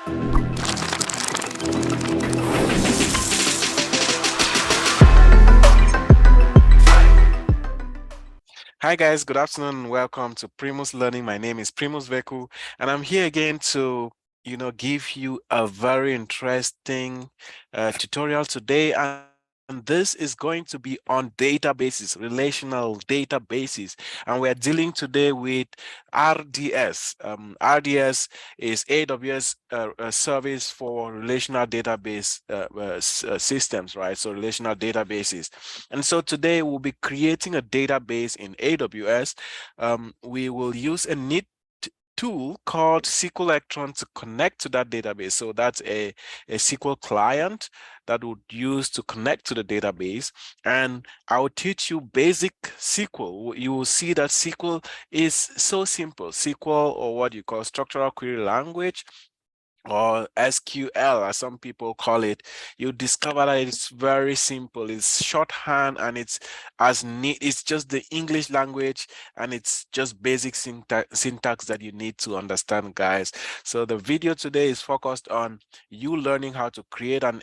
Hi guys, good afternoon and welcome to Primus Learning. My name is Primus Veku and I'm here again to give you a very interesting tutorial today, and this is going to be on databases, relational databases, and we're dealing today with RDS. RDS is AWS service for relational database systems, right? So relational databases. And so today we'll be creating a database in AWS. We will use a neat tool called SQL Electron to connect to that database. So that's a SQL client that would use to connect to the database. And I'll teach you basic SQL. You will see that SQL is so simple. SQL, or what you call structural query language, or SQL, as some people call it, you discover that it's very simple. It's shorthand and it's as neat. It's just the English language and it's just basic syntax that you need to understand, guys. So the video today is focused on you learning how to create an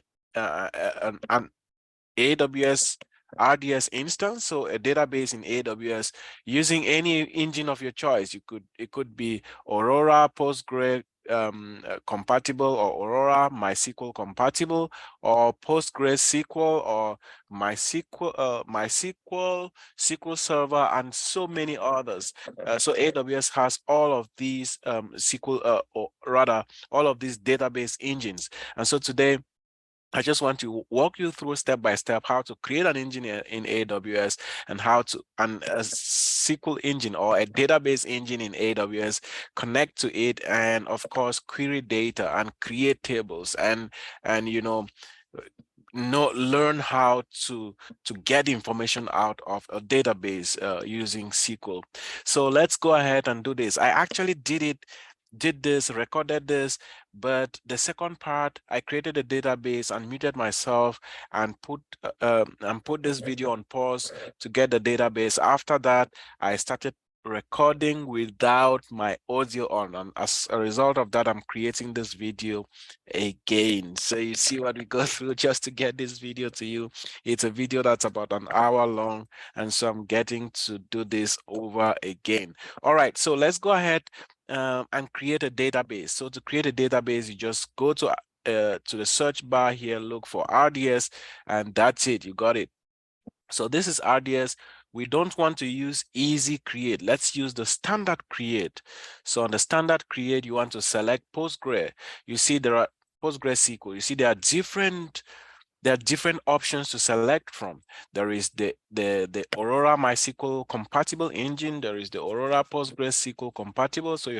AWS RDS instance, so a database in AWS using any engine of your choice. It could be Aurora, Postgres compatible, or Aurora MySQL compatible, or Postgres SQL, or MySQL, SQL Server, and so many others. So AWS has all of these SQL, or rather, all of these database engines. And so today, I just want to walk you through step by step how to create an engine in AWS, and how to a SQL engine or a database engine in AWS, connect to it, and of course query data and create tables, and learn how to get information out of a database using SQL. So let's go ahead and do this. I actually recorded this, but the second part, I created a database, unmuted myself, and put this video on pause to get the database. After that, I started recording without my audio on, and as a result of that, I'm creating this video again. So you see what we go through just to get this video to you. It's a video that's about an hour long, and so I'm getting to do this over again. All right, so let's go ahead and create a database. So to create a database, you just go to the search bar here, look for RDS, and that's it. You got it. So this is RDS. We don't want to use easy create. Let's use the standard create. So on the standard create, you want to select Postgres. You see there are Postgres SQL. You see there are different options to select from. There is the Aurora MySQL compatible engine. There is the Aurora Postgres SQL compatible. So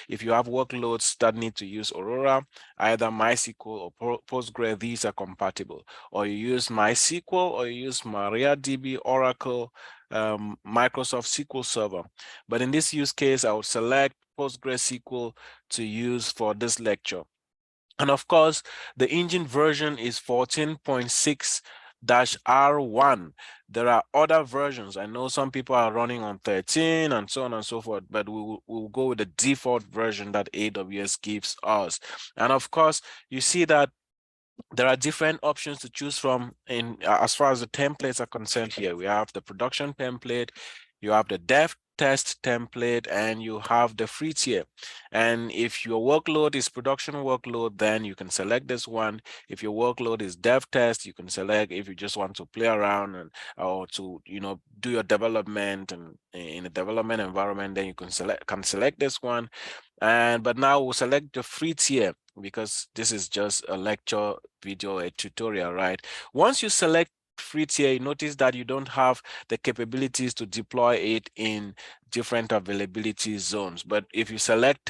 if you have workloads that need to use Aurora, either MySQL or Postgres, these are compatible. Or you use MySQL, or you use MariaDB, Oracle, Microsoft SQL Server. But in this use case, I would select Postgres SQL to use for this lecture. And of course, the engine version is 14.6-R1. There are other versions. I know some people are running on 13 and so on and so forth, but we'll go with the default version that AWS gives us. And of course, you see that there are different options to choose from in as far as the templates are concerned. Here we have the production template, you have the dev test template, and you have the free tier. And if your workload is production workload, then you can select this one. If your workload is dev test, you can select. If you just want to play around or to do your development and in a development environment, then you can select this one. But now we'll select the free tier, because this is just a lecture video, a tutorial, right? Once you select free tier, you notice that you don't have the capabilities to deploy it in different availability zones. But if you select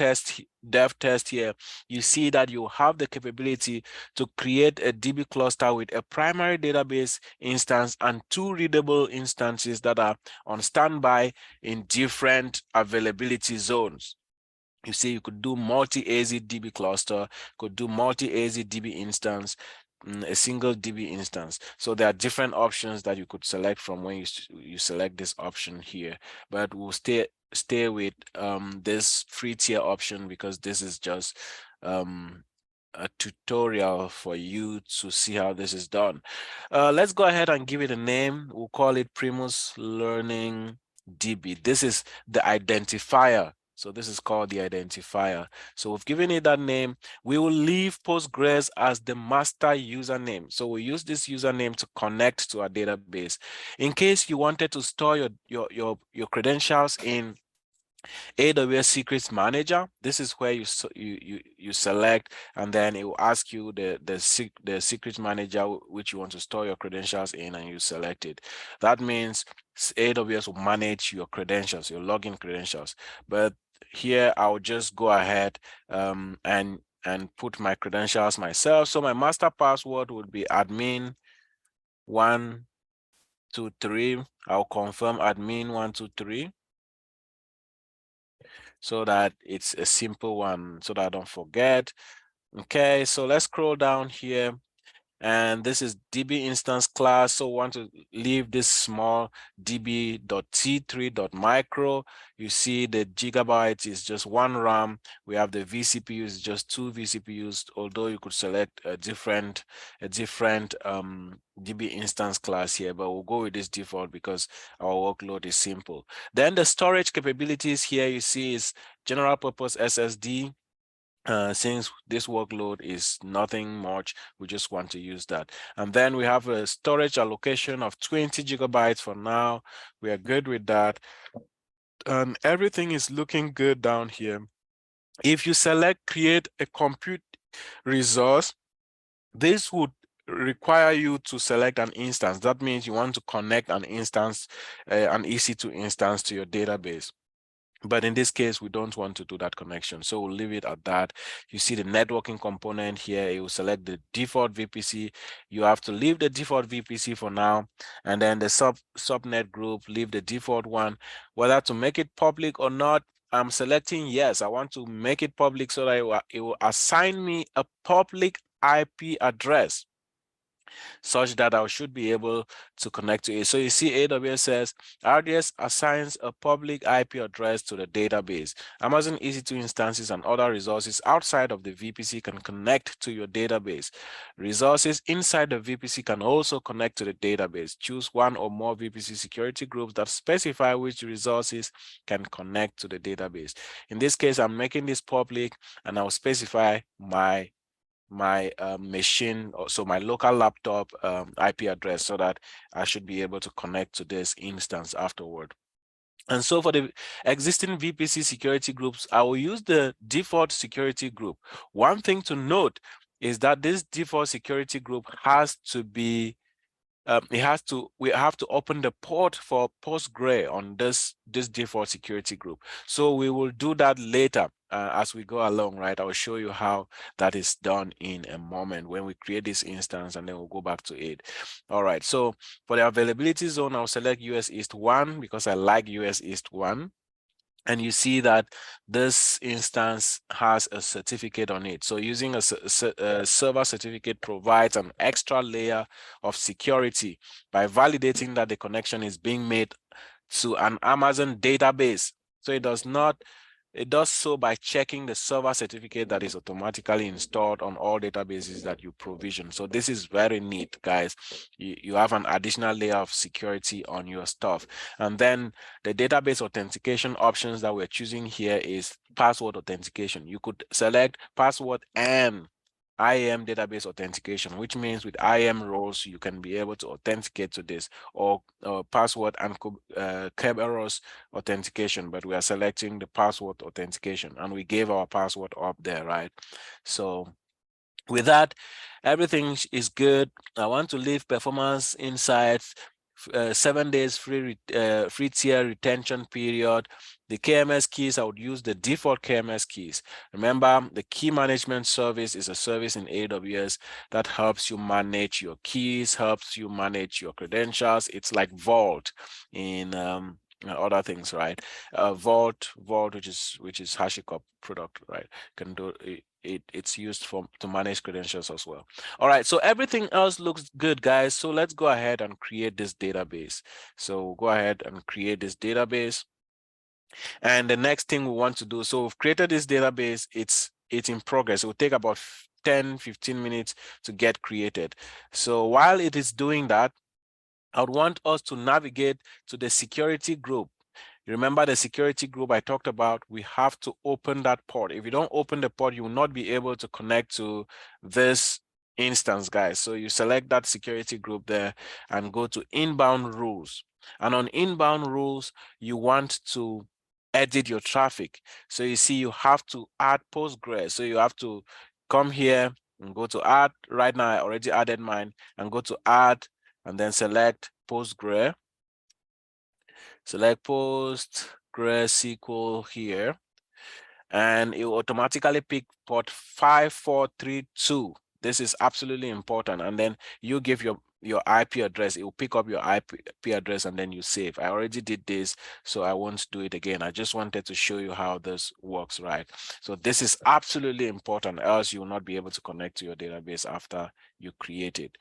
dev test here, you see that you have the capability to create a DB cluster with a primary database instance and two readable instances that are on standby in different availability zones. You see, you could do multi-AZ DB cluster, could do multi-AZ DB instance, a single DB instance. So there are different options that you could select from when you select this option here. But we'll stay with this free tier option, because this is just a tutorial for you to see how this is done. Let's go ahead and give it a name. We'll call it Primus Learning DB. This is the identifier. So this is called the identifier. So we've given it that name. We will leave Postgres as the master username. So we use this username to connect to our database. In case you wanted to store your credentials in AWS Secrets Manager, this is where you select, and then it will ask you the secret manager which you want to store your credentials in, and you select it. That means AWS will manage your credentials, your login credentials. But here I'll just go ahead and put my credentials myself. So my master password would be admin 123. I'll confirm admin 123. So that it's a simple one, so that I don't forget. Okay, so let's scroll down here, and this is DB instance class. So we want to leave this small db.t3.micro. You see the gigabytes is just 1 RAM. We have the vCPU is just 2 vCPUs, although you could select a different DB instance class here, but we'll go with this default because our workload is simple. Then the storage capabilities here you see is general purpose SSD. Since this workload is nothing much, we just want to use that. And then we have a storage allocation of 20 gigabytes for now. We are good with that. And everything is looking good down here. If you select create a compute resource, this would require you to select an instance. That means you want to connect an instance, an EC2 instance to your database. But in this case, we don't want to do that connection. So we'll leave it at that. You see the networking component here. It will select the default VPC. You have to leave the default VPC for now. And then the subnet group, leave the default one. Whether to make it public or not, I'm selecting yes. I want to make it public so that it will assign me a public IP address, such that I should be able to connect to it. So you see AWS says RDS assigns a public IP address to the database. Amazon EC2 instances and other resources outside of the VPC can connect to your database. Resources inside the VPC can also connect to the database. Choose one or more VPC security groups that specify which resources can connect to the database. In this case, I'm making this public, and I'll specify my machine, so my local laptop IP address, so that I should be able to connect to this instance afterward. And so for the existing VPC security groups, I will use the default security group. One thing to note is that this default security group has to be we have to open the port for Postgres on this default security group. So we will do that later as we go along, right? I will show you how that is done in a moment when we create this instance, and then we'll go back to it. All right, so for the availability zone, I'll select US East 1 because I like US East 1. And you see that this instance has a certificate on it. So using a server certificate provides an extra layer of security by validating that the connection is being made to an Amazon database. So it does so by checking the server certificate that is automatically installed on all databases that you provision. So this is very neat, guys. You have an additional layer of security on your stuff. And then the database authentication options that we're choosing here is password authentication. You could select password and IAM database authentication, which means with IAM roles, you can be able to authenticate to this, or password and Kerberos authentication, but we are selecting the password authentication, and we gave our password up there, right? So with that, everything is good. I want to leave performance insights, 7 days free tier retention period. The KMS keys, I would use the default KMS keys. Remember, the key management service is a service in AWS that helps you manage your keys, helps you manage your credentials. It's like Vault in other things, right? Vault, which is HashiCorp product, right? Can do it's used to manage credentials as well. All right, so everything else looks good, guys. So let's go ahead and create this database. So go ahead and create this database. And the next thing we want to do, so we've created this database, it's in progress. It will take about 10-15 minutes to get created. So while it is doing that, I would want us to navigate to the security group. You remember the security group I talked about? We have to open that port. If you don't open the port, you will not be able to connect to this instance, guys. So you select that security group there and go to inbound rules. And on inbound rules, you want to edit your traffic. So you see, you have to add Postgres. So you have to come here and go to add. Right now, I already added mine, and go to add and then select Postgres. Select Postgres SQL here, and it will automatically pick port 5432. This is absolutely important. And then you give your IP address. It will pick up your IP address and then you save. I already did this, so I won't do it again. I just wanted to show you how this works, right? So this is absolutely important, else you will not be able to connect to your database after you create it.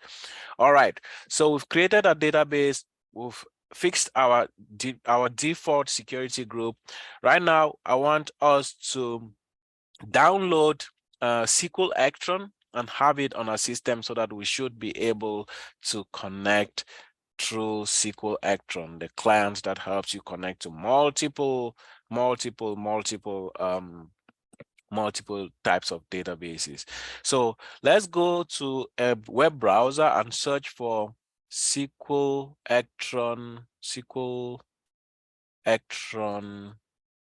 All right, so we've created a database. We've fixed our default security group. Right now, I want us to download SQL Electron and have it on our system so that we should be able to connect through SQL Electron, the client that helps you connect to multiple types of databases. So let's go to a web browser and search for SQL Electron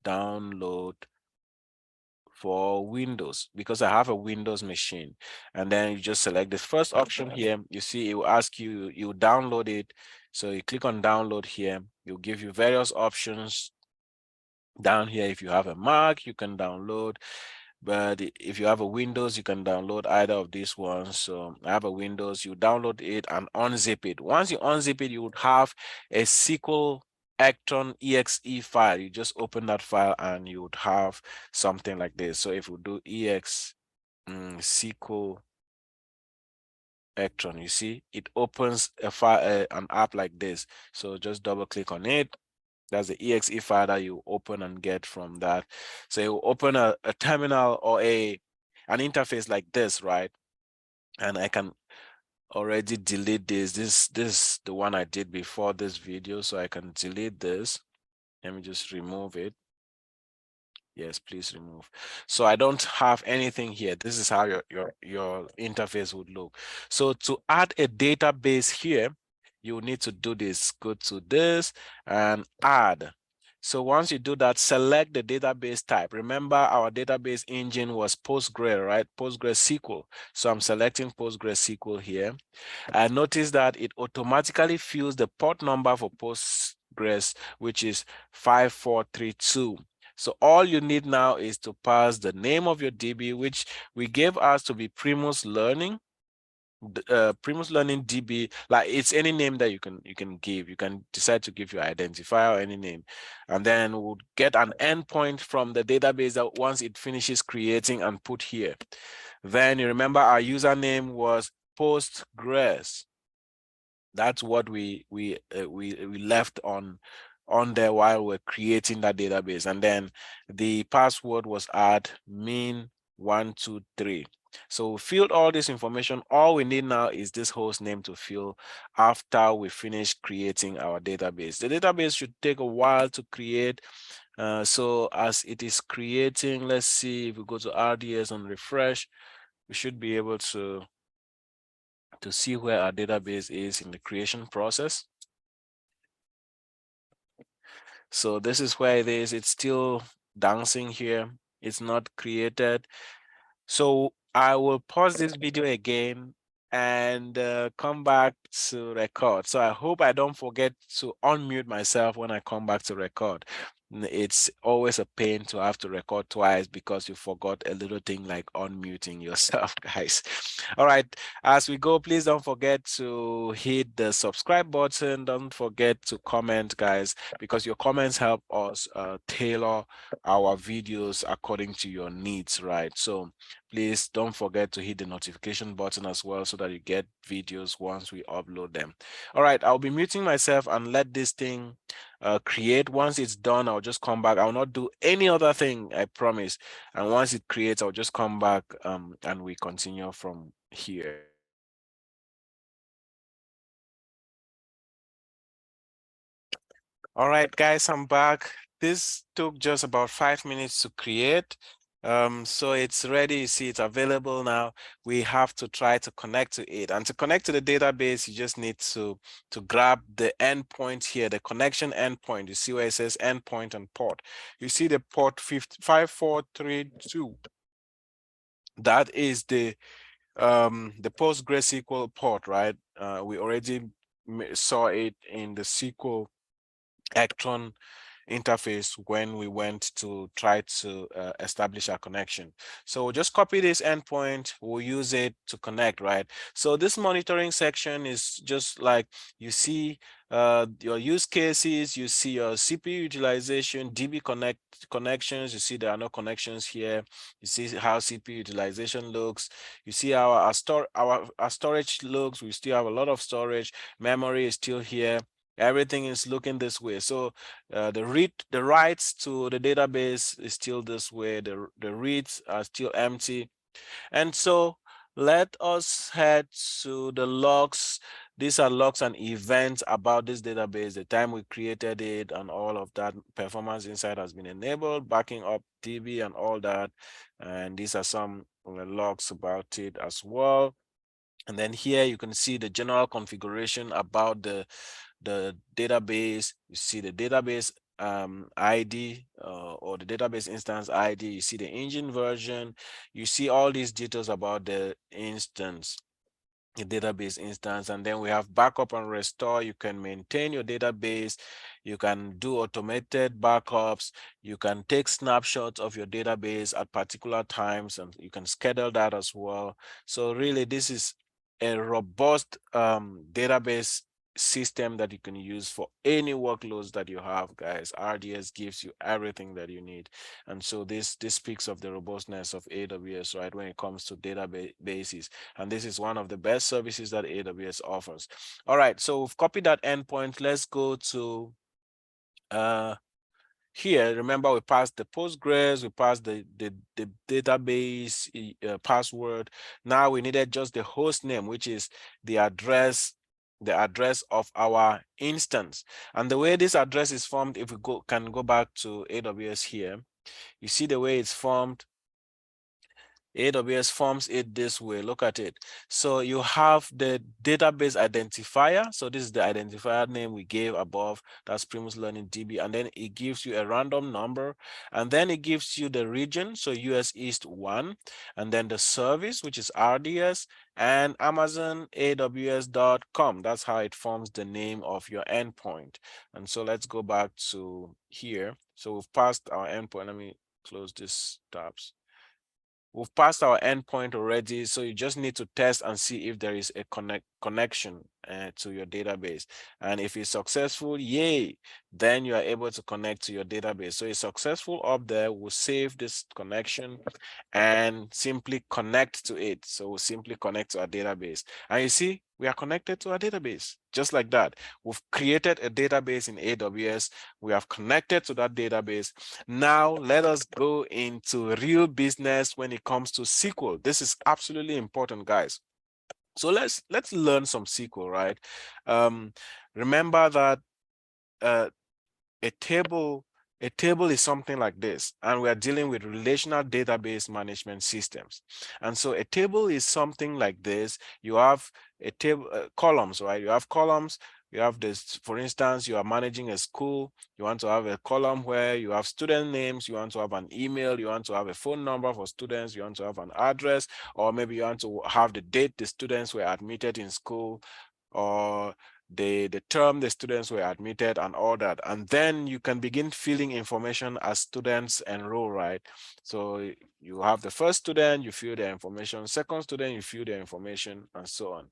download for Windows, because I have a Windows machine. And then you just select the first option here. You see, it will ask you, you download it. So you click on download here. It'll give you various options down here. If you have a Mac, you can download. But if you have a Windows, you can download either of these ones. So I have a Windows, you download it and unzip it. Once you unzip it, you would have a SQL Electron exe file. You just open that file and you would have something like this. So if we do SQL Electron, you see, it opens a file, an app like this. So just double click on it. That's the exe file that you open and get from that. So you open a terminal or an interface like this, right? And I can already delete this. This the one I did before this video, so I can delete this. Let me just remove it. Yes, please remove. So I don't have anything here. This is how your interface would look. So to add a database here, you need to do this. Go to this and add. So once you do that, select the database type. Remember, our database engine was Postgres, right? Postgres SQL. So I'm selecting Postgres SQL here. I notice that it automatically fills the port number for Postgres, which is 5432. So all you need now is to pass the name of your DB, which we gave us to be Primus Learning. Primus Learning DB, like it's any name that you can give. You can decide to give your identifier or any name, and then we'll get an endpoint from the database that once it finishes creating and put here. Then you remember our username was Postgres. That's what we left on there while we're creating that database. And then the password was admin123. So we filled all this information. All we need now is this host name to fill after we finish creating our database. The database should take a while to create. So as it is creating, let's see, if we go to RDS and refresh, we should be able to see where our database is in the creation process. So this is where it is. It's still dancing here. It's not created. So I will pause this video again and come back to record. So I hope I don't forget to unmute myself when I come back to record. It's always a pain to have to record twice because you forgot a little thing like unmuting yourself, guys. All right, as we go, please don't forget to hit the subscribe button. Don't forget to comment, guys, because your comments help us tailor our videos according to your needs, right? So please don't forget to hit the notification button as well so that you get videos once we upload them. All right, I'll be muting myself and let this thing create. Once it's done, I'll just come back. I'll not do any other thing, I promise. And once it creates, I'll just come back and we continue from here. All right, guys, I'm back. This took just about 5 minutes to create. So it's ready. You see, it's available now. We have to try to connect to it. And to connect to the database, you just need to grab the endpoint here, the connection endpoint. You see where it says endpoint and port. You see the port 5432. That is the Postgres SQL port, right? We already saw it in the SQL Electron interface when we went to try to establish our connection. So we'll just copy this endpoint, we'll use it to connect, right? So this monitoring section is just like you see your use cases, you see your CPU utilization, DB connections, you see there are no connections here, you see how CPU utilization looks, you see how our storage looks, we still have a lot of storage, memory is still here, everything is looking this way. So the writes to the database is still this way, the reads are still empty. And so let us head to the logs. These are logs and events about this database, the time we created it and all of that. Performance insight has been enabled, backing up DB and all that. And these are some logs about it as well. And then here you can see the general configuration about the database. You see the database ID or the database instance ID. You see the engine version. You see all these details about the instance, the database instance. And then we have backup and restore. You can maintain your database. You can do automated backups. You can take snapshots of your database at particular times, and you can schedule that as well. So really, this is a robust database system that you can use for any workloads that you have, guys. RDS gives you everything that you need. And so this speaks of the robustness of AWS, right, when it comes to databases. And this is one of the best services that AWS offers. All right, so we've copied that endpoint. Let's go to here. Remember, we passed the Postgres, we passed the database password. Now we needed just the host name, which is the address of our instance. And the way this address is formed, if we can go back to AWS here, you see the way it's formed. AWS forms it this way. Look at it. So you have the database identifier. So this is the identifier name we gave above. That's Primus Learning DB. And then it gives you a random number. And then it gives you the region. So US East 1. And then the service, which is RDS, and Amazon AWS.com. That's how it forms the name of your endpoint. And so let's go back to here. So we've passed our endpoint. Let me close these tabs. We've passed our endpoint already, so you just need to test and see if there is a connection to your database. And if it's successful, yay, then you are able to connect to your database. So it's successful up there. We'll save this connection and simply connect to it. So we'll simply connect to our database. And you see, we are connected to our database, just like that. We've created a database in AWS. We have connected to that database. Now, let us go into real business when it comes to SQL. This is absolutely important, guys. So let's learn some SQL, right? Remember that a table is something like this, and we are dealing with relational database management systems. And so a table is something like this. You have a table, columns, right? You have columns. You have this, for instance, you are managing a school. You want to have a column where you have student names. You want to have an email. You want to have a phone number for students. You want to have an address, or maybe you want to have the date the students were admitted in school, or the term the students were admitted and all that. And then you can begin filling information as students enroll, right? So you have the first student, you fill their information, second student, you fill their information, and so on.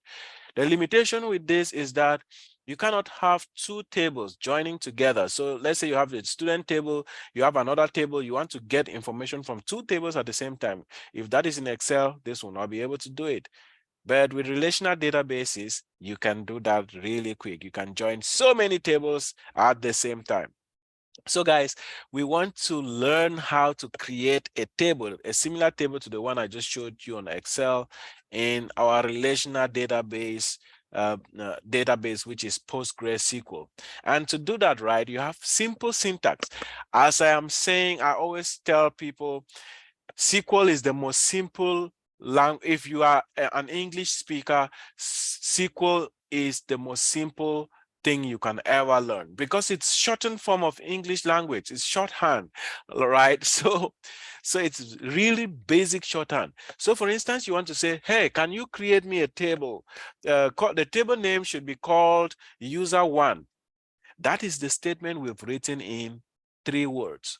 The limitation with this is that you cannot have two tables joining together. So let's say you have the student table, you have another table, you want to get information from two tables at the same time. If that is in Excel, this will not be able to do it. But with relational databases, you can do that really quick. You can join so many tables at the same time. So guys, we want to learn how to create a table, a similar table to the one I just showed you on Excel in our relational database, which is Postgres SQL. And to do that right, you have simple syntax. As I am saying, I always tell people SQL is the most simple language. If you are an English speaker, SQL is the most simple thing you can ever learn because it's shortened form of English language. It's shorthand, right? So it's really basic shorthand. So for instance, you want to say, hey, can you create me a table? The table name should be called user1. That is the statement we've written in 3 words.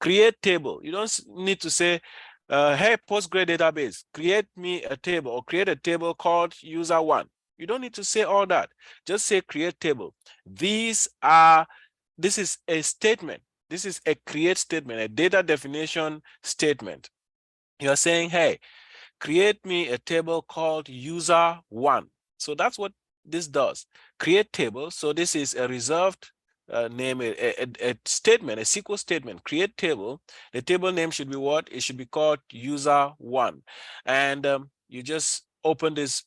Create table. You don't need to say, hey, Postgres database, create me a table or create a table called user1. You don't need to say all that. Just say create table. This is a statement. This is a create statement, a data definition statement. You're saying, hey, create me a table called user1. So that's what this does. Create table. So this is a reserved name, a statement, a SQL statement. Create table. The table name should be what? It should be called user1. And you just open this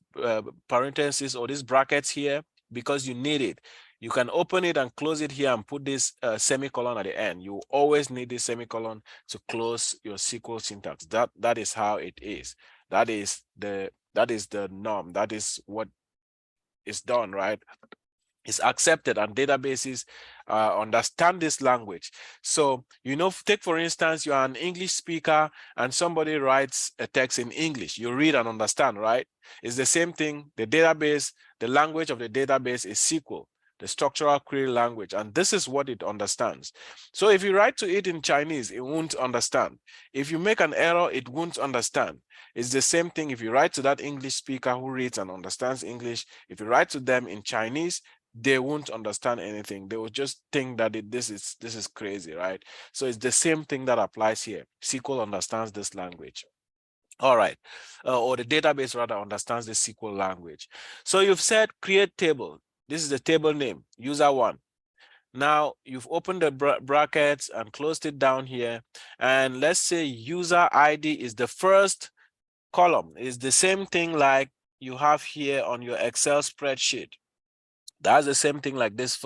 parenthesis or these brackets here because you need it. You can open it and close it here and put this semicolon at the end. You always need this semicolon to close your SQL syntax. That is how it is. That is the norm. That is what is done, right? It's accepted, and databases understand this language. So, take for instance, you are an English speaker and somebody writes a text in English. You read and understand, right? It's the same thing. The database, the language of the database is SQL, the structural query language, and this is what it understands. So if you write to it in Chinese, it won't understand. If you make an error, it won't understand. It's the same thing if you write to that English speaker who reads and understands English. If you write to them in Chinese, they won't understand anything. They will just think that this is crazy, right? So it's the same thing that applies here. SQL understands this language. All right, or the database rather understands the SQL language. So you've said create table. This is the table name, user1. Now you've opened the brackets and closed it down here. And let's say user ID is the first column. It's the same thing like you have here on your Excel spreadsheet. That's the same thing like this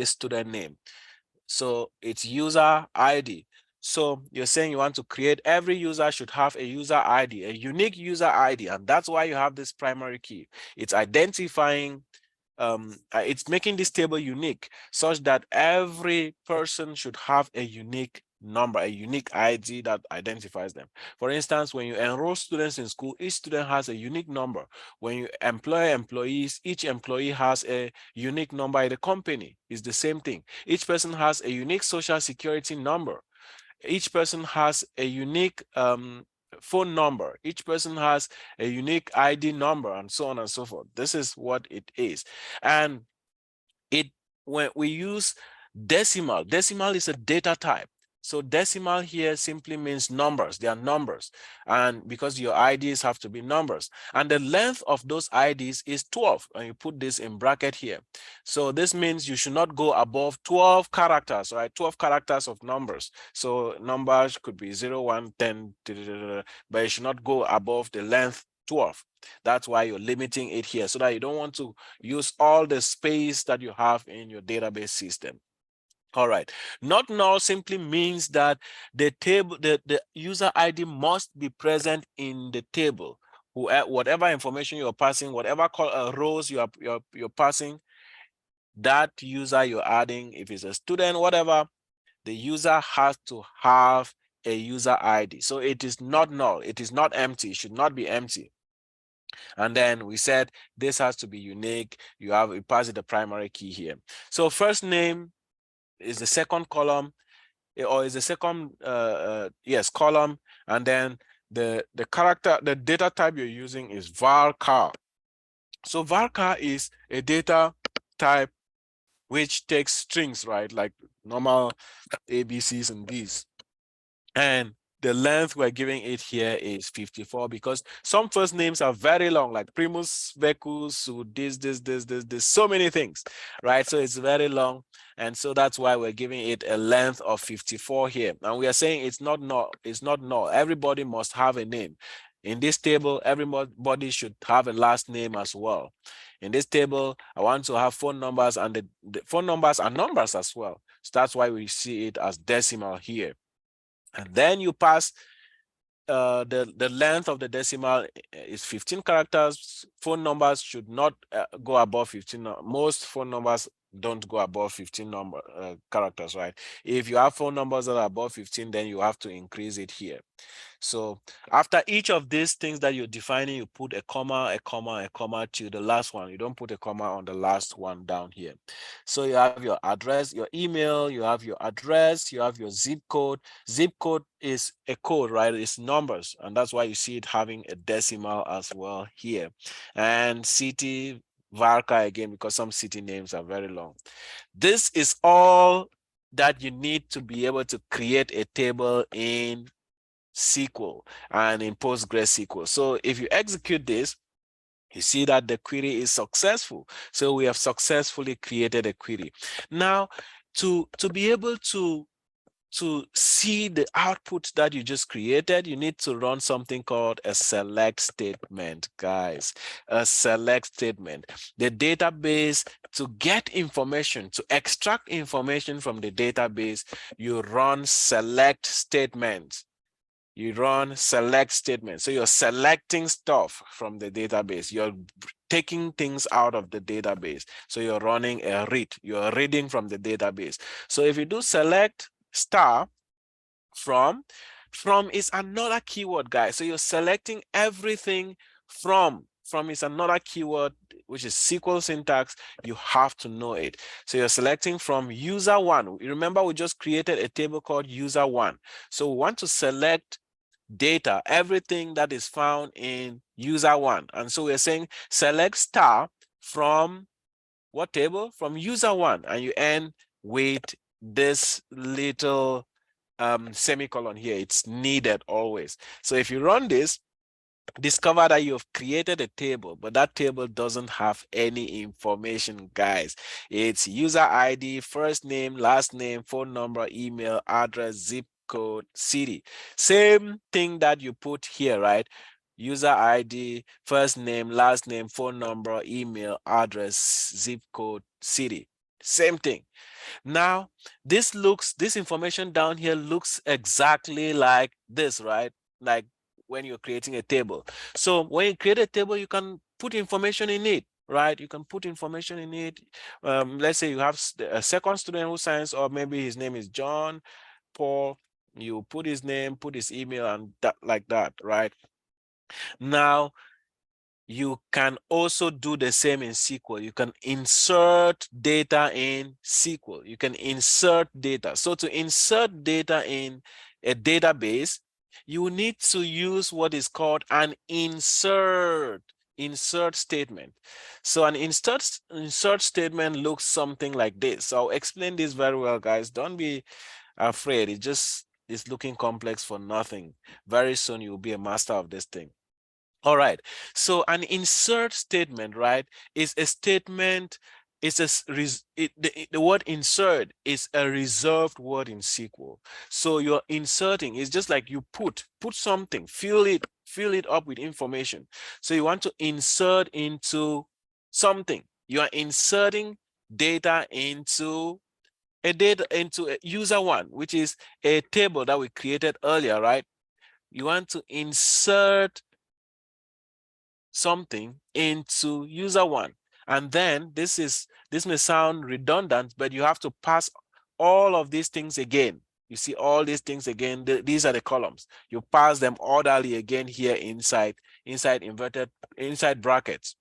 student name. So it's user ID. So you're saying you want to create, every user should have a user ID, a unique user ID. And that's why you have this primary key. It's identifying, it's making this table unique such that every person should have a unique number, a unique ID that identifies them. For instance, when you enroll students in school, each student has a unique number. When you employ employees, each employee has a unique number in the company. It's the same thing. Each person has a unique social security number. Each person has a unique phone number. Each person has a unique ID number, and so on and so forth. This is what it is. And when we use decimal is a data type. So decimal here simply means numbers. They are numbers. And because your IDs have to be numbers. And the length of those IDs is 12. And you put this in bracket here. So this means you should not go above 12 characters, right? 12 characters of numbers. So numbers could be 0, 1, 10, but it should not go above the length 12. That's why you're limiting it here so that you don't want to use all the space that you have in your database system. All right. Not null simply means that the table, the user ID must be present in the table. Whatever information you're passing, whatever rows you're passing, that user you're adding, if it's a student, whatever, the user has to have a user ID. So it is not null. It is not empty. It should not be empty. And then we said this has to be unique. You pass it the primary key here. So first name is the second column, or is the second column, and then the data type you're using is varchar. So varchar is a data type which takes strings, right? Like normal ABCs and Ds. And the length we're giving it here is 54 because some first names are very long, like Primus, Veku, so this, so many things, right? So it's very long. And so that's why we're giving it a length of 54 here. And we are saying it's not null. It's not null. Everybody must have a name. In this table, everybody should have a last name as well. In this table, I want to have phone numbers, and the phone numbers are numbers as well. So that's why we see it as decimal here. And then you pass the length of the decimal is 15 characters. Phone numbers should not go above 15. Most phone numbers don't go above 15 characters, right? If you have phone numbers that are above 15, then you have to increase it here. So after each of these things that you're defining, you put a comma, a comma, a comma to the last one. You don't put a comma on the last one down here. So you have your address, your email, you have your address, you have your zip code. Zip code is a code, right? It's numbers. And that's why you see it having a decimal as well here. And city, Varka again, because some city names are very long. This is all that you need to be able to create a table in SQL and in PostgreSQL. So if you execute this, you see that the query is successful. So we have successfully created a query. Now, to be able to see the output that you just created, you need to run something called a select statement, guys. A select statement. The database, to get information, to extract information from the database, you run select statements. You run select statements. So you're selecting stuff from the database. You're taking things out of the database. So you're running a read. You're reading from the database. So if you do select star from is another keyword, guys. So you're selecting everything from is another keyword, which is SQL syntax. You have to know it. So you're selecting from user one. Remember, we just created a table called user one. So we want to select data, everything that is found in user one. And so we're saying select star from what table? From user one. And you end with this little semicolon here. It's needed always. So if you run this, discover that you've created a table, but that table doesn't have any information, guys. It's user ID, first name, last name, phone number, email, address, zip code, city. Same thing that you put here, right? User ID, first name, last name, phone number, email, address, zip code, city. Same thing. Now, this information down here looks exactly like this, right? Like when you're creating a table. So when you create a table, you can put information in it, right? You can put information in it. Let's say you have a second student who signs, or maybe his name is John Paul. You put his name, put his email, and that, like that, right? Now, you can also do the same in SQL. You can insert data in SQL. You can insert data. So to insert data in a database, you need to use what is called an insert statement. So an insert statement looks something like this. So I'll explain this very well, guys. Don't be afraid. It's looking complex for nothing. Very soon you'll be a master of this thing. All right, so an insert statement, right, is a statement, the word insert is a reserved word in SQL. So you're inserting, it's just like you put something, fill it up with information. So you want to insert into something. You are inserting data into a user one, which is a table that we created earlier, right? You want to insert something into user one. And then this may sound redundant, but you have to pass all of these things again. You see all these things again. These are the columns. You pass them orderly again here inside brackets.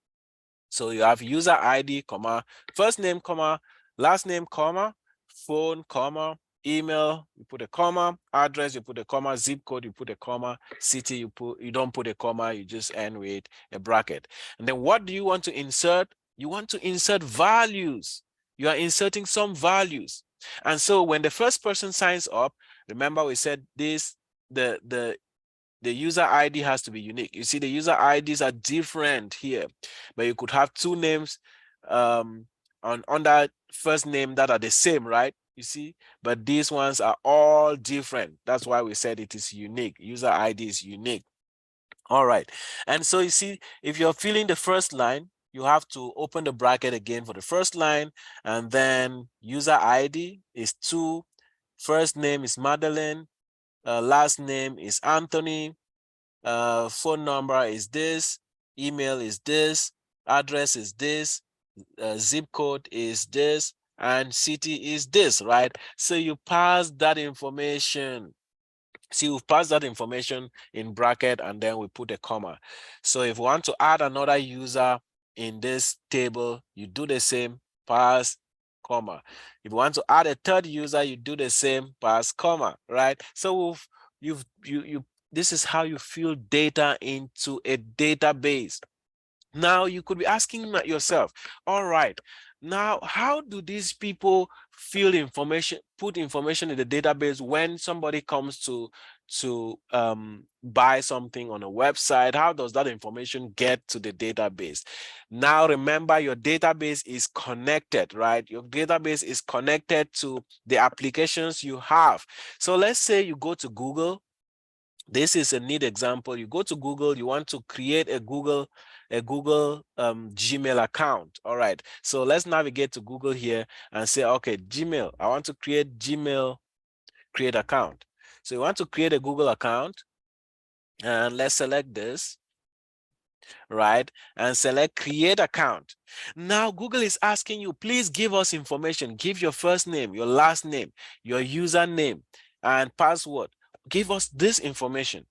So you have user ID, comma, first name, comma, last name, comma, phone, comma, email, you put a comma, address, you put a comma, zip code, you put a comma, city, you don't put a comma, you just end with a bracket. And then what do you want to insert? You want to insert values. You are inserting some values. And so when the first person signs up, remember we said this the user ID has to be unique. You see, the user IDs are different here, but you could have two names on that first name that are the same, right? You see, but these ones are all different. That's why we said it is unique. User ID is unique. All right. And so you see, if you're filling the first line, you have to open the bracket again for the first line, and then user ID is 2, first name is Madeline, last name is Anthony, phone number is this, email is this, address is this, zip code is this, and city is this, right? So you pass that information. See, we've passed that information in bracket, and then we put a comma. So if we want to add another user in this table, you do the same, pass, comma. If you want to add a third user, you do the same, pass, comma, right? So this is how you fill data into a database. Now you could be asking yourself, all right, now how do these people fill information, put information in the database when somebody comes to buy something on a website? How does that information get to the database? Now remember, your database is connected, right? Your database is connected to the applications you have. So let's say you go to Google. This is a neat example. You go to Google, you want to create a Google Gmail account. All right, so let's navigate to Google here and say, okay, Gmail, I want to create Gmail, create account. So you want to create a Google account, and let's select this, right? And select create account. Now Google is asking you, please give us information. Give your first name, your last name, your username, and password. Give us this information.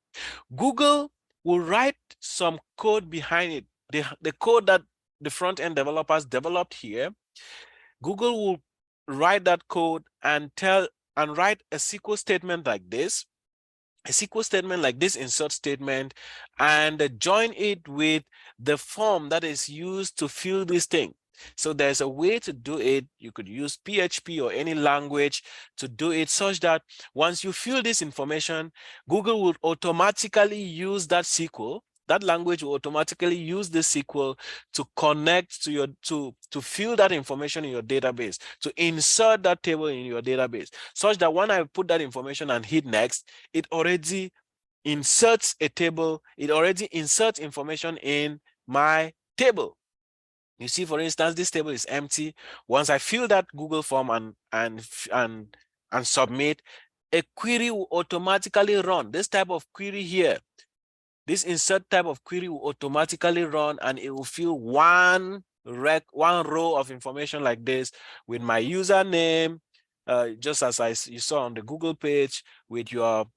Google will write some code behind it. The code that the front-end developers developed here, Google will write that code and write a SQL statement like this, insert statement, and join it with the form that is used to fill this thing. So there's a way to do it. You could use PHP or any language to do it, such that once you fill this information, Google will automatically use that SQL. That language will automatically use the SQL to connect to your to fill that information in your database, to insert that table in your database, such that when I put that information and hit next, it already inserts a table. It already inserts information in my table. You see, for instance, this table is empty. Once I fill that Google form and submit, a query will automatically run. This type of query here, this insert type of query will automatically run, and it will fill one row of information like this with my username, just as you saw on the Google page, with your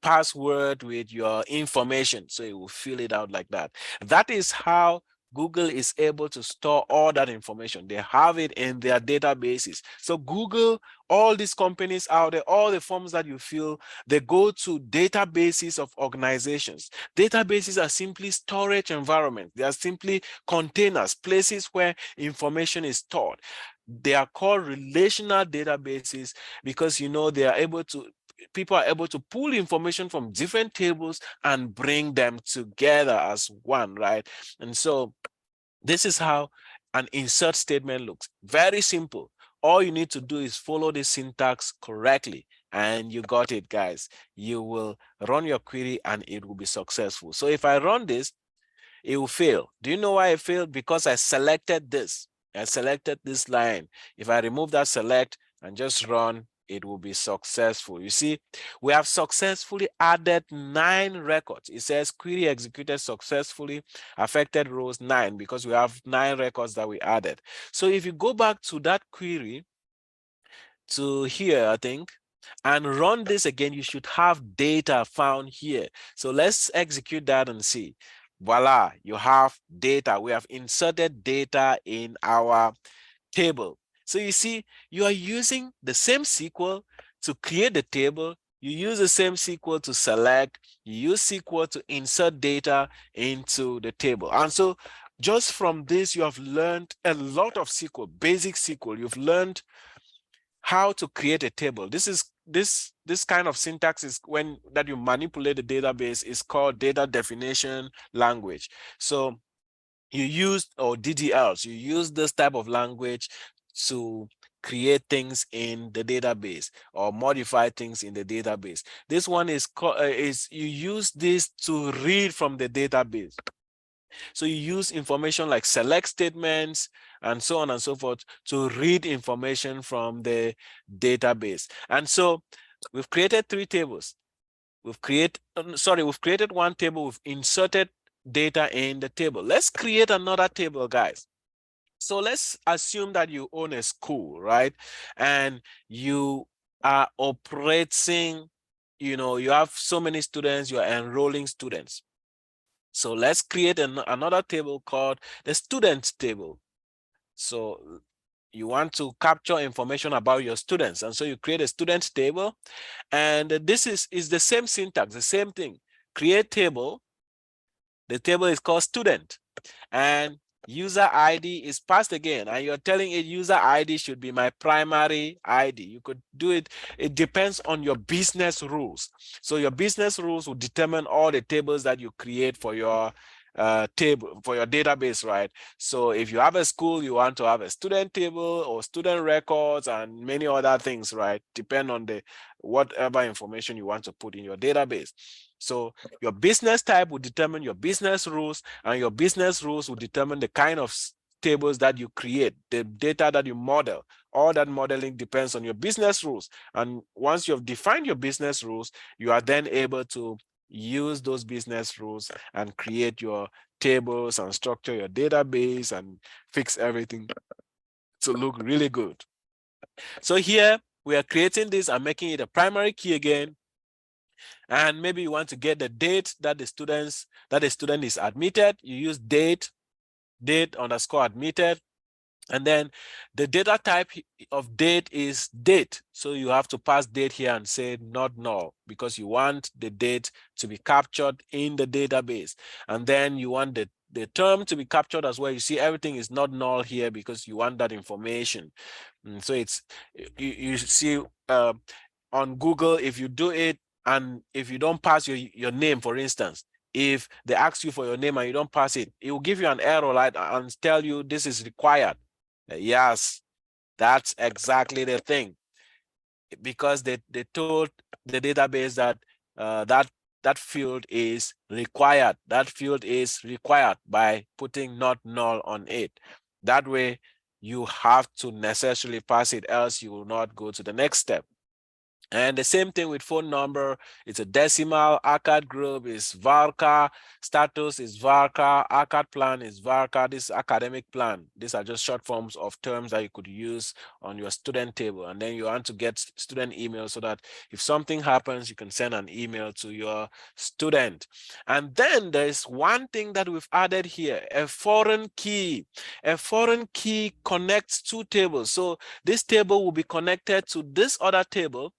password, with your information. So it will fill it out like that. That is how Google is able to store all that information. They have it in their databases. So Google, all these companies out there, all the forms that you fill, they go to databases of organizations. Databases are simply storage environments. They are simply containers, places where information is stored. They are called relational databases because, you know, they are able to, people are able to pull information from different tables and bring them together as one, right? And so this is how an insert statement looks. Very simple. All you need to do is follow the syntax correctly, and you got it, guys. You will run your query and it will be successful. So if I run this, it will fail. Do you know why it failed? Because I selected this. I selected this line. If I remove that select and just run, it will be successful. You see, we have successfully added 9 records. It says query executed successfully, affected rows 9, because we have 9 records that we added. So if you go back to that query, to here, I think, and run this again, you should have data found here. So let's execute that and see. Voila, you have data. We have inserted data in our table. So you see, you are using the same SQL to create the table. You use the same SQL to select. You use SQL to insert data into the table. And so just from this, you have learned a lot of SQL, basic SQL. You've learned how to create a table. This is this kind of syntax is when that you manipulate the database is called data definition language. So you use, or DDLs, you use this type of language to create things in the database or modify things in the database. This one is called is you use this to read from the database. So you use information like select statements and so on and so forth to read information from the database. And so we've created 3 tables. We've created one table. We've inserted data in the table. Let's create another table, guys. So let's assume that you own a school, right? And you are operating, you have so many students, you are enrolling students. So let's create another table called the student table. So you want to capture information about your students. And so you create a student table. And this is the same syntax, the same thing. Create table. The table is called student. And user ID is passed again, and you're telling it user ID should be my primary ID. You could do it. It depends on your business rules. So your business rules will determine all the tables that you create for your table, for your database, right? So if you have a school, you want to have a student table or student records and many other things, right? Depend on the whatever information you want to put in your database. So your business type will determine your business rules, and your business rules will determine the kind of tables that you create, the data that you model. All that modeling depends on your business rules. And once you've defined your business rules, you are then able to use those business rules and create your tables and structure your database and fix everything to look really good. So here we are creating this and making it a primary key again. And maybe you want to get the date that the student is admitted. You use date underscore admitted. And then the data type of date is date. So you have to pass date here and say not null, because you want the date to be captured in the database. And then you want the term to be captured as well. You see everything is not null here because you want that information. And so it's, you see on Google, if you do it and if you don't pass your name, for instance, if they ask you for your name and you don't pass it, it will give you an error, right, and tell you this is required. Yes, that's exactly the thing, because they told the database that that field is required. That field is required by putting not null on it. That way, you have to necessarily pass it, else you will not go to the next step. And the same thing with phone number. It's a decimal. ACAD group is VARCHAR. Status is VARCHAR. ACAD plan is VARCHAR. This is academic plan. These are just short forms of terms that you could use on your student table. And then you want to get student email so that if something happens, you can send an email to your student. And then there's one thing that we've added here, a foreign key. A foreign key connects 2 tables. So this table will be connected to this other table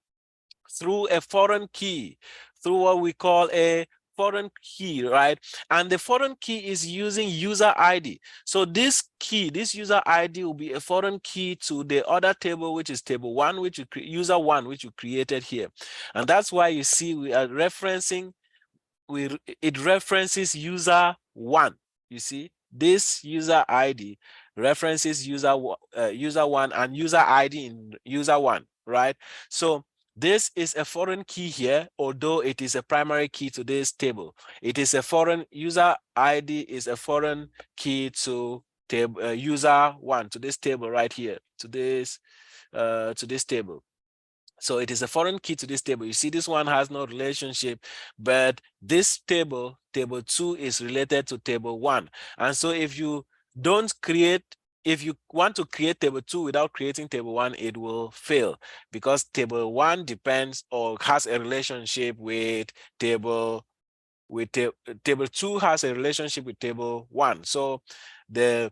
through a foreign key, through what we call a foreign key, right? And the foreign key is using user ID. So this key, this user ID will be a foreign key to the other table, which is table 1, which you user 1, which you created here. And that's why you see we are referencing, it references user 1. You see, this user ID references user 1 and user ID in user 1, right? So this is a foreign key here, although it is a primary key to this table. It is a foreign user ID is a foreign key to table user 1, to this table right here, to this table. So it is a foreign key to this table. You see, this one has no relationship, but this table, table 2, is related to table 1. And so if you don't create, if you want to create table 2 without creating table 1, it will fail, because table 1 depends or has a relationship with table, table 2 has a relationship with table 1. So the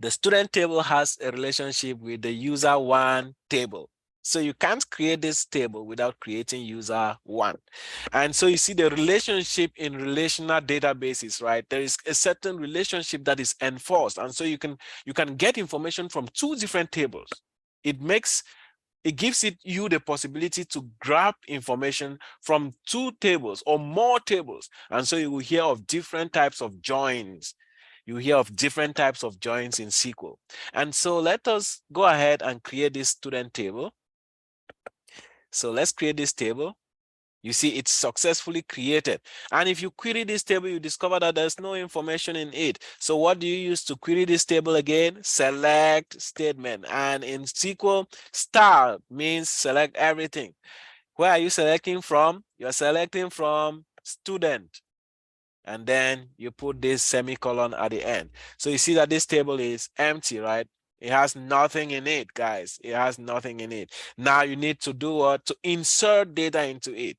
student table has a relationship with the user 1 table. So you can't create this table without creating user 1. And so you see the relationship in relational databases, right? There is a certain relationship that is enforced. And so you can get information from 2 different tables. It makes it gives you the possibility to grab information from 2 tables or more tables. And so you will hear of different types of joins. You hear of different types of joins in SQL. And so let us go ahead and create this student table. So let's create this table. You see, it's successfully created. And if you query this table, you discover that there's no information in it. So what do you use to query this table again? Select statement. And in SQL, star means select everything. Where are you selecting from? You're selecting from student. And then you put this semicolon at the end. So you see that this table is empty, right? It has nothing in it, guys. It has nothing in it. Now you need to do what? To insert data into it.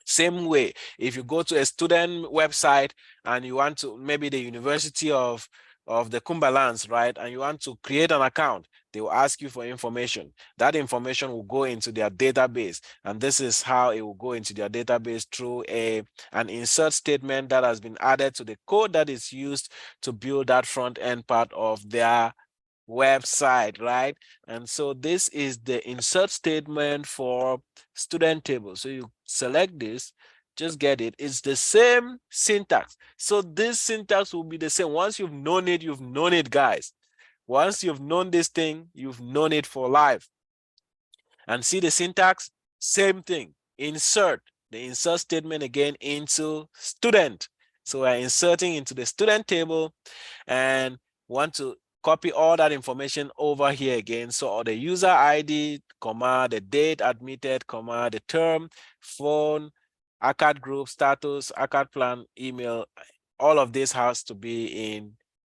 Same way, if you go to a student website and you want to, maybe the University of the Cumberlands, right? And you want to create an account, they will ask you for information. That information will go into their database. And this is how it will go into their database through an insert statement that has been added to the code that is used to build that front end part of their website, right? And so this is the insert statement for student table. So you select this, just get it. It's the same syntax. So this syntax will be the same. Once you've known it, guys. Once you've known this thing, you've known it for life. And see the syntax, same thing. Insert, the insert statement again into student. So we're inserting into the student table and want to copy all that information over here again. So the user ID, comma, the date admitted, comma, the term, phone, ACAD group, status, ACAD plan, email, all of this has to be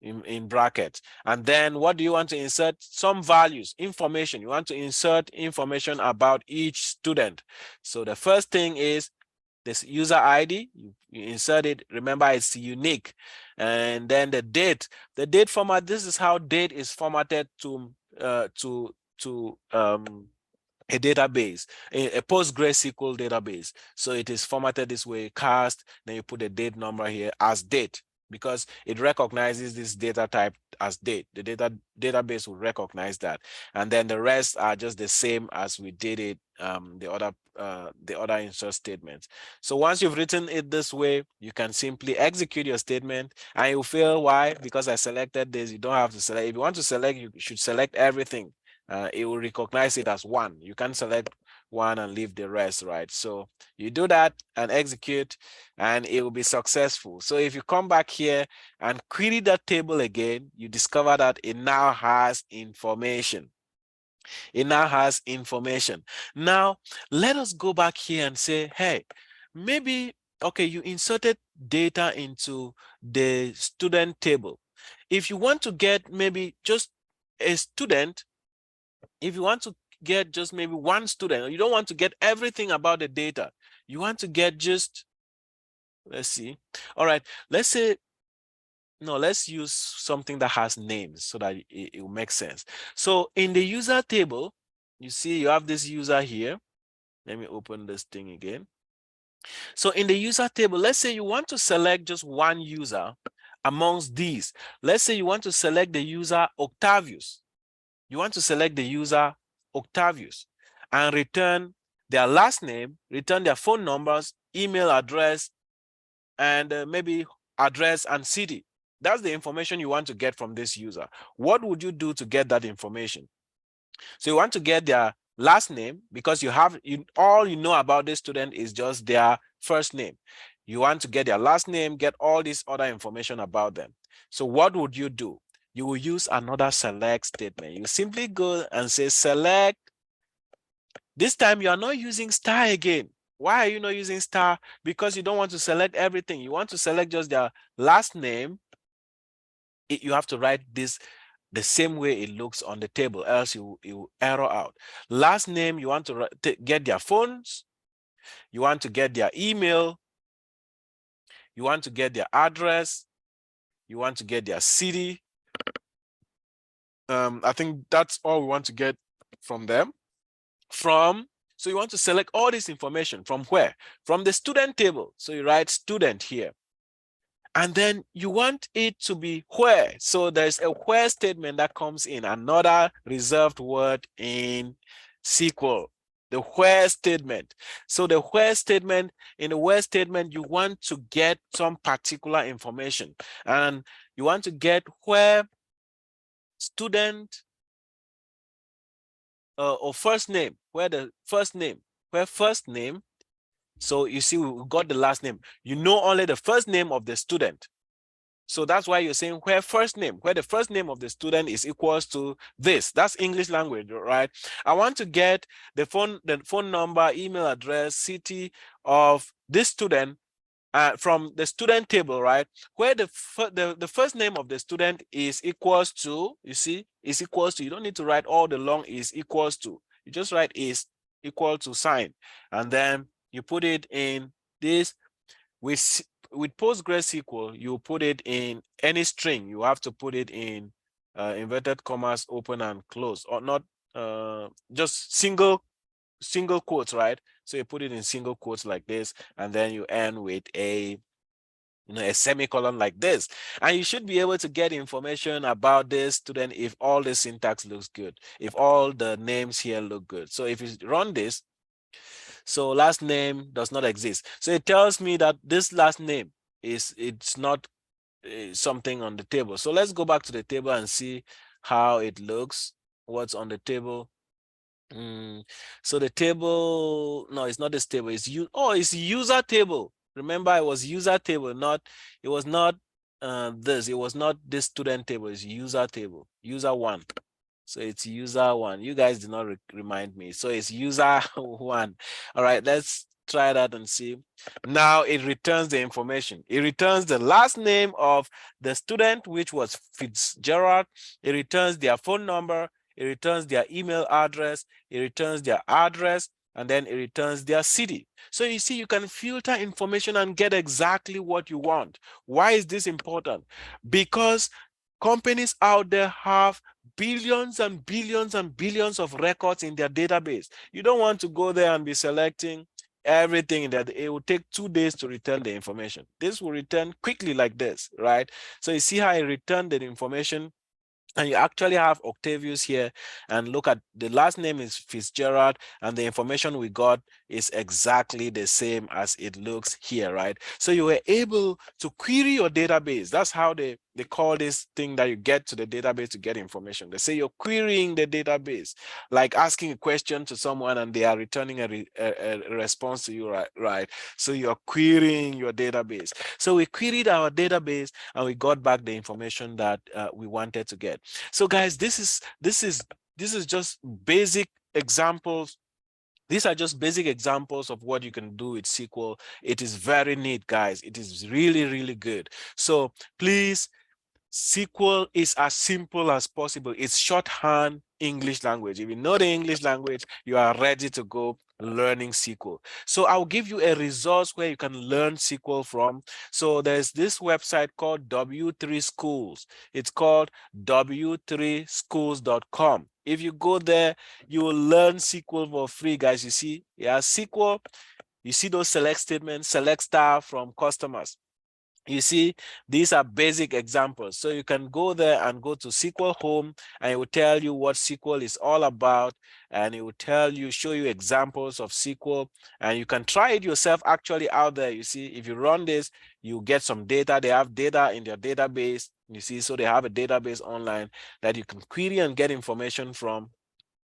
in brackets. And then what do you want to insert? Some values, information. You want to insert information about each student. So the first thing is this user ID, you insert it. Remember, it's unique. And then the date format, this is how date is formatted to a database, a Postgres SQL database. So it is formatted this way, cast, then you put the date number here as date, because it recognizes this data type as date. The database will recognize that. And then the rest are just the same as we did it, the other insert statements. So once you've written it this way, you can simply execute your statement, and you feel why? Because I selected this. You don't have to select. If you want to select, you should select everything. It will recognize it as one. You can select one and leave the rest, right? So you do that and execute, and it will be successful. So if you come back here and query that table again, you discover that it now has information. It now has information. Now, let us go back here and say, hey, maybe, okay, you inserted data into the student table. If you want to get maybe just a student, if you want to get just maybe one student, or you don't want to get everything about the data, you want to get just, let's see. All right, let's say, no, let's use something that has names so that it will make sense. So in the user table, you see you have this user here. Let me open this thing again. So in the user table, let's say you want to select just one user amongst these. Let's say you want to select the user Octavius. You want to select the user Octavius and return their last name, return their phone numbers, email address, and maybe address and city. That's the information you want to get from this user. What would you do to get that information? So you want to get their last name, because all you know about this student is just their first name. You want to get their last name, get all this other information about them. So what would you do? You will use another select statement. You simply go and say select. This time you are not using star again. Why are you not using star? Because you don't want to select everything. You want to select just their last name. You have to write this the same way it looks on the table, else you error out. Last name, you want to get their phones, you want to get their email, you want to get their address, you want to get their city. I think that's all we want to get from them. So you want to select all this information from where? From the student table. So you write student here. And then you want it to be where. So there's a where statement that comes in, another reserved word in SQL, the where statement. So the where statement, in the where statement, you want to get some particular information, and you want to get where student or first name, where the first name, where first name. So you see, we got the last name. You know only the first name of the student. So that's why you're saying where first name, where the first name of the student is equals to this. That's English language, right? I want to get the phone number, email address, city of this student from the student table, right? Where the first name of the student is equals to, you see, is equals to, you don't need to write all the long is equals to. You just write is equal to sign, and then you put it in this. With Postgres SQL, you put it in any string. You have to put it in inverted commas, open and close, or not just single quotes, right? So you put it in single quotes like this, and then you end with a a semicolon like this, and you should be able to get information about this student if all the syntax looks good, if all the names here look good. So if you run this, so last name does not exist. So it tells me that this last name it's not something on the table. So let's go back to the table and see how it looks, what's on the table. So the table, no, it's not this table. It's it's user table. Remember, it was user table, not it was not this. It was not this student table. It's user table, user one. So it's user one. You guys did not remind me. So it's user one. All right, let's try that and see. Now it returns the information. It returns the last name of the student, which was Fitzgerald. It returns their phone number. It returns their email address. It returns their address, and then it returns their city. So you see, you can filter information and get exactly what you want. Why is this important? Because companies out there have billions and billions and billions of records in their database. You don't want to go there and be selecting everything that it will take 2 days to return the information. This will return quickly like this, right? So you see how I returned the information, and you actually have Octavius here, and look at the last name is Fitzgerald, and the information we got is exactly the same as it looks here, right? So you were able to query your database. That's how they call this thing that you get to the database to get information. They say you're querying the database, like asking a question to someone and they are returning a response to you, right? So you're querying your database. So we queried our database and we got back the information that we wanted to get. So guys, this is just basic examples. These are just basic examples of what you can do with SQL. It is very neat, guys. It is really, really good. So please, SQL is as simple as possible. It's shorthand English language. If you know the English language, you are ready to go learning SQL. So I'll give you a resource where you can learn SQL from. So there's this website called W3 Schools. It's called w3schools.com. If you go there, you will learn SQL for free, guys. You see, yeah, SQL, you see those select statements, select star from customers. You see, these are basic examples. So you can go there and go to SQL Home, and it will tell you what SQL is all about. And it will tell you, show you examples of SQL, and you can try it yourself actually out there. You see, if you run this, you get some data. They have data in their database. You see, so they have a database online that you can query and get information from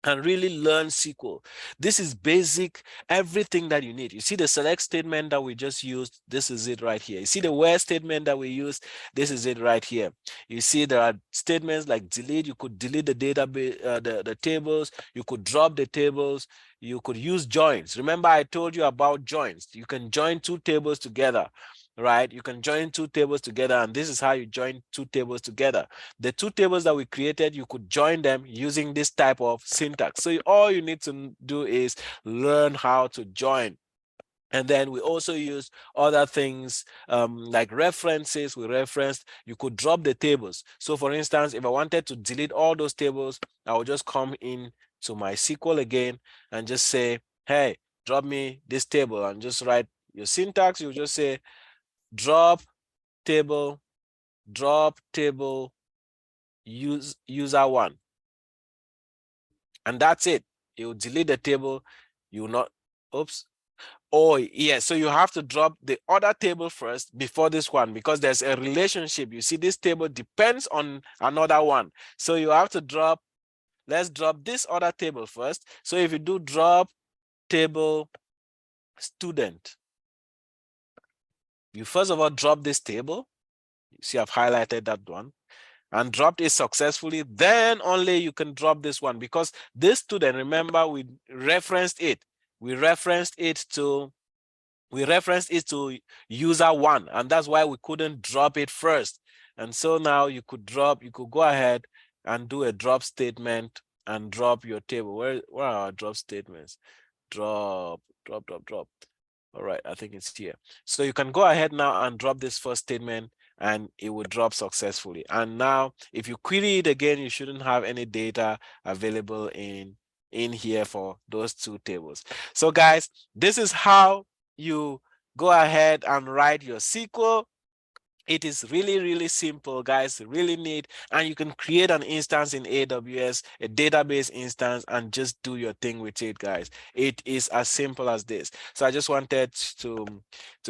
and really learn SQL. This is basic, everything that you need. You see the select statement that we just used, this is it right here. You see the where statement that we used, this is it right here. You see there are statements like delete, you could delete the database, the tables, you could drop the tables, you could use joins. Remember I told you about joins. You can join two tables together, right? You can join two tables together, and this is how you join two tables together. The two tables that we created, you could join them using this type of syntax. So all you need to do is learn how to join. And then we also use other things like references. We referenced, you could drop the tables. So for instance, if I wanted to delete all those tables, I would just come in to my SQL again and just say, hey, drop me this table, and just write your syntax. You just say drop table, user one. And that's it. you delete the table, you will not, oops. Oh, yeah. So you have to drop the other table first before this one, because there's a relationship. You see, this table depends on another one. So you have to drop, let's drop this other table first. So if you do drop table student, you first of all drop this table. You see, I've highlighted that one and dropped it successfully. Then only you can drop this one, because this student, remember, we referenced it. We referenced it to user one, and that's why we couldn't drop it first. And so now you could go ahead and do a drop statement and drop your table. Where are our drop statements? Drop. All right, I think it's here. So you can go ahead now and drop this first statement, and it will drop successfully. And now if you query it again, you shouldn't have any data available in here for those two tables. So guys, this is how you go ahead and write your SQL. It is really, really simple, guys, really neat. And you can create an instance in AWS, a database instance, and just do your thing with it, guys. It is as simple as this. So I just wanted to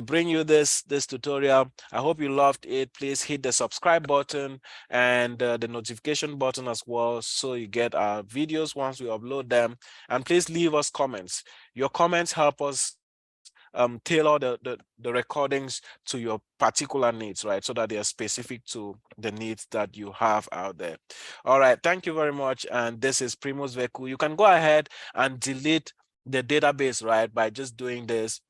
bring you this tutorial. I hope you loved it. Please hit the subscribe button and the notification button as well, so you get our videos once we upload them. And please leave us comments. Your comments help us tailor the recordings to your particular needs, right? So that they are specific to the needs that you have out there. All right, thank you very much. And this is Primus Veku. You can go ahead and delete the database, right, by just doing this,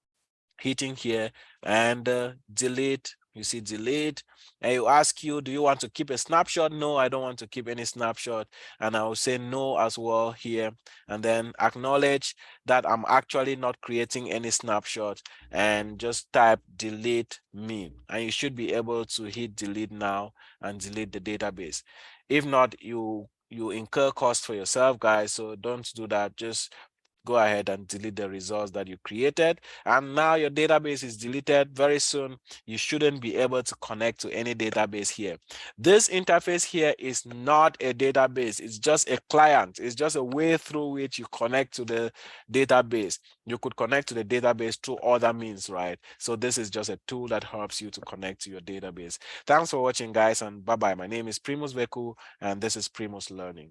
hitting here and delete. You see delete, and you ask you, do you want to keep a snapshot? No, I don't want to keep any snapshot. And I will say no as well here, and then acknowledge that I'm actually not creating any snapshot, and just type delete me, and you should be able to hit delete now and delete the database. If not, you incur cost for yourself, guys, so don't do that. Just go ahead and delete the results that you created. And now your database is deleted. Very soon, you shouldn't be able to connect to any database here. This interface here is not a database. It's just a client. It's just a way through which you connect to the database. You could connect to the database through other means, right? So this is just a tool that helps you to connect to your database. Thanks for watching, guys, and bye-bye. My name is Primus Veku, and this is Primus Learning.